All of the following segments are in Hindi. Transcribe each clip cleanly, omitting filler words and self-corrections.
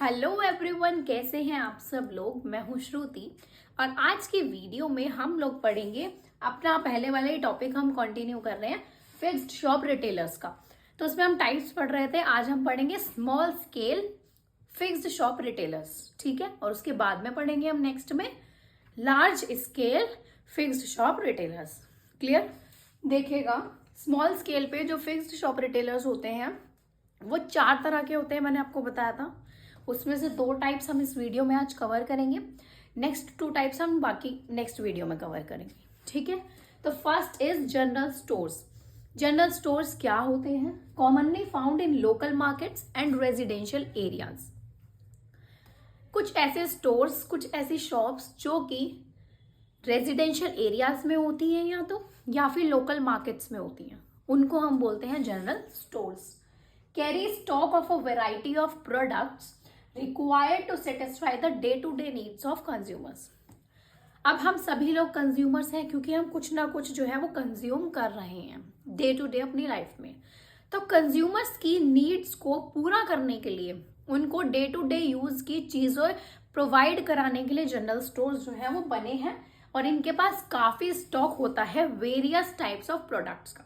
हेलो एवरीवन, कैसे हैं आप सब लोग। मैं हूं श्रुति और आज की वीडियो में हम लोग पढ़ेंगे अपना पहले वाला ही टॉपिक हम कंटिन्यू कर रहे हैं फिक्स्ड शॉप रिटेलर्स का। तो उसमें हम टाइप्स पढ़ रहे थे, आज हम पढ़ेंगे small scale fixed shop retailers, ठीक है। और उसके बाद में पढ़ेंगे हम नेक्स्ट में large scale fixed shop retailers. Clear. देखिएगा, स्मॉल स्केल पे जो फिक्स्ड शॉप रिटेलर्स होते हैं वो 4 तरह के होते हैं, मैंने आपको बताया था। उसमें से 2 टाइप्स हम इस वीडियो में आज कवर करेंगे, नेक्स्ट 2 टाइप्स हम बाकी नेक्स्ट वीडियो में कवर करेंगे, ठीक है। तो first is general stores. General stores क्या होते हैं? Commonly found in local markets and residential areas. कुछ ऐसे स्टोर्स, कुछ ऐसी शॉप्स जो कि रेजिडेंशियल एरियाज में होती हैं या फिर लोकल मार्केट्स में होती हैं, उनको हम बोलते हैं general stores. Carry stock of a variety of products required to satisfy the day-to-day needs of consumers। अब हम सभी लोग कंज्यूमर्स हैं क्योंकि हम कुछ ना कुछ जो है वो कंज्यूम कर रहे हैं डे टू डे अपनी लाइफ में। तो कंज्यूमर्स की नीड्स को पूरा करने के लिए, उनको डे टू डे यूज की चीजें प्रोवाइड कराने के लिए जनरल स्टोर्स जो है वो बने हैं और इनके पास काफी स्टॉक होता है वेरियस टाइप्स ऑफ प्रोडक्ट्स का।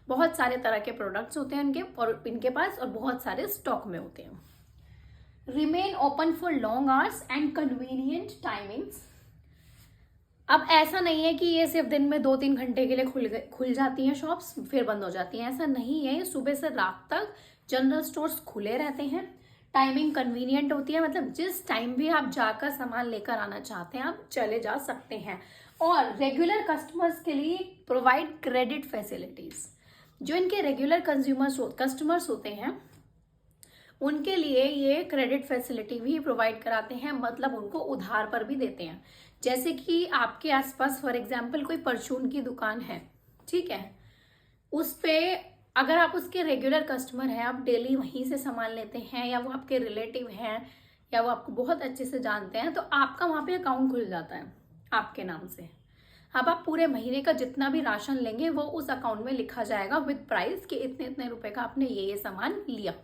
बहुत सारे तरह के प्रोडक्ट्स होते हैं इनके पास और बहुत सारे स्टॉक में होते हैं। Remain open for long hours and convenient timings. अब ऐसा नहीं है कि ये सिर्फ दिन में 2-3 घंटे के लिए खुल जाती हैं शॉप्स फिर बंद हो जाती हैं, ऐसा नहीं है। सुबह से रात तक जनरल स्टोर्स खुले रहते हैं। टाइमिंग कन्वीनियंट होती है, मतलब जिस टाइम भी आप जाकर सामान लेकर आना चाहते हैं आप चले जा सकते हैं। और रेगुलर कस्टमर्स के लिए प्रोवाइड क्रेडिट फैसिलिटीज। जो इनके रेगुलर कस्टमर्स होते हैं उनके लिए ये क्रेडिट फैसिलिटी भी प्रोवाइड कराते हैं, मतलब उनको उधार पर भी देते हैं। जैसे कि आपके आसपास फॉर एग्जांपल कोई परचून की दुकान है, ठीक है, उस पे अगर आप उसके रेगुलर कस्टमर हैं, आप डेली वहीं से सामान लेते हैं या वो आपके रिलेटिव हैं या वो आपको बहुत अच्छे से जानते हैं, तो आपका वहाँ पे अकाउंट खुल जाता है आपके नाम से। अब आप पूरे महीने का जितना भी राशन लेंगे वो उस अकाउंट में लिखा जाएगा विद प्राइस कि इतने इतने रुपए का आपने ये सामान लिया।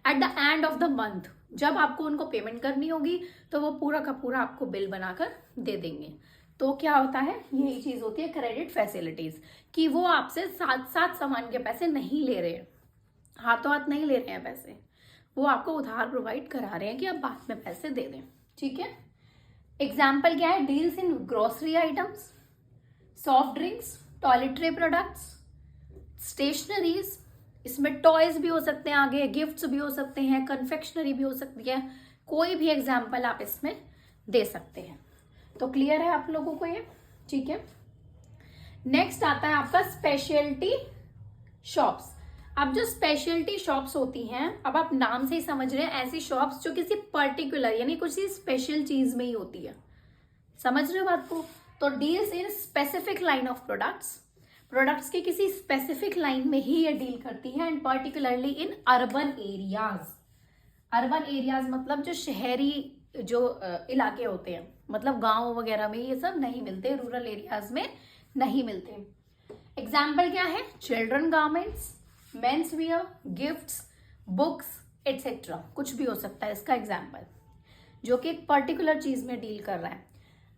At the end of the month जब आपको उनको पेमेंट करनी होगी तो वो पूरा का पूरा आपको बिल बनाकर दे देंगे। तो क्या होता है, यही चीज होती है क्रेडिट फैसिलिटीज, कि वो आपसे साथ साथ सामान के पैसे नहीं ले रहे हैं, हाथों हाथ नहीं ले रहे हैं पैसे, वो आपको उधार प्रोवाइड करा रहे हैं कि आप बाद में पैसे दे दें, ठीक है। एग्जाम्पल क्या है? Deals in grocery items, soft drinks, toiletry products, stationeries, इसमें टॉयज भी हो सकते हैं, आगे गिफ्ट्स भी हो सकते हैं, कन्फेक्शनरी भी हो सकती है, कोई भी एग्जाम्पल आप इसमें दे सकते हैं। तो क्लियर है आप लोगों को ये, ठीक है। नेक्स्ट आता है आपका स्पेशलिटी शॉप्स। अब जो स्पेशलिटी शॉप्स होती हैं, अब आप नाम से ही समझ रहे हैं, ऐसी शॉप्स जो किसी पर्टिकुलर यानी कुछ स्पेशल चीज में ही होती है, समझ रहे हो बात को। तो deals in specific line of products के किसी स्पेसिफिक लाइन में ही ये डील करती है, and particularly in urban areas. Urban areas मतलब जो शहरी जो इलाके होते हैं, मतलब गांव वगैरह में ये सब नहीं मिलते, रूरल एरियाज में नहीं मिलते। एग्जाम्पल क्या है? Children garments, men's wear, gifts, books etcetera, कुछ भी हो सकता है इसका एग्जाम्पल, जो कि एक पर्टिकुलर चीज में डील कर रहा है।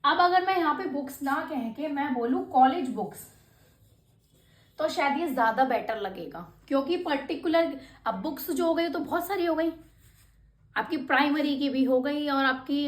अब अगर मैं यहाँ पे बुक्स ना कह के मैं बोलूं कॉलेज बुक्स, तो शायद ये ज्यादा बेटर लगेगा, क्योंकि पर्टिकुलर अब बुक्स जो हो गई तो बहुत सारी हो गई, आपकी प्राइमरी की भी हो गई और आपकी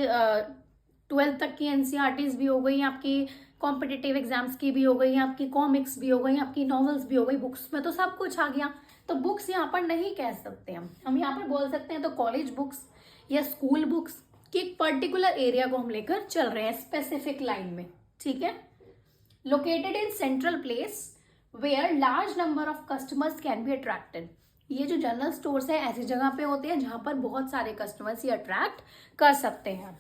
12th तक की एनसीईआरटीज भी हो गई, आपकी कॉम्पिटिटिव एग्जाम्स की भी हो गई, आपकी कॉमिक्स भी हो गई, आपकी नॉवेल्स भी हो गई। बुक्स में तो सब कुछ आ गया, तो बुक्स यहाँ पर नहीं कह सकते हम यहाँ पर बोल सकते हैं तो कॉलेज बुक्स या स्कूल बुक्स, कि एक पर्टिकुलर एरिया को हम लेकर चल रहे हैं स्पेसिफिक लाइन में, ठीक है। Located in central place where large number of customers can be attracted. ये जो जनरल स्टोर्स है ऐसी जगह पे होते हैं जहां पर बहुत सारे कस्टमर्स ये अट्रैक्ट कर सकते हैं।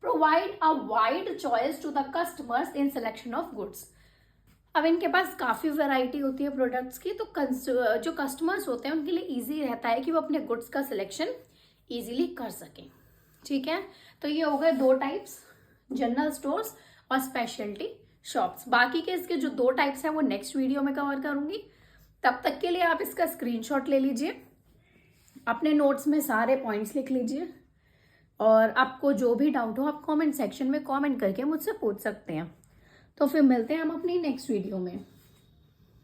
Provide a wide choice to the customers in selection of goods. अब इनके पास काफी वैरायटी होती है प्रोडक्ट्स की, तो जो कस्टमर्स होते हैं उनके लिए इजी रहता है कि वो अपने गुड्स का सिलेक्शन इजीली कर सकें, ठीक है। तो ये हो गए 2 टाइप्स, जनरल स्टोर्स और स्पेशलिटी शॉप्स। बाकी के इसके जो 2 टाइप्स हैं वो नेक्स्ट वीडियो में कवर करूंगी। तब तक के लिए आप इसका स्क्रीनशॉट ले लीजिए अपने नोट्स में सारे पॉइंट्स लिख लीजिए और आपको जो भी डाउट हो आप कमेंट सेक्शन में कमेंट करके मुझसे पूछ सकते हैं। तो फिर मिलते हैं हम अपनी नेक्स्ट वीडियो में।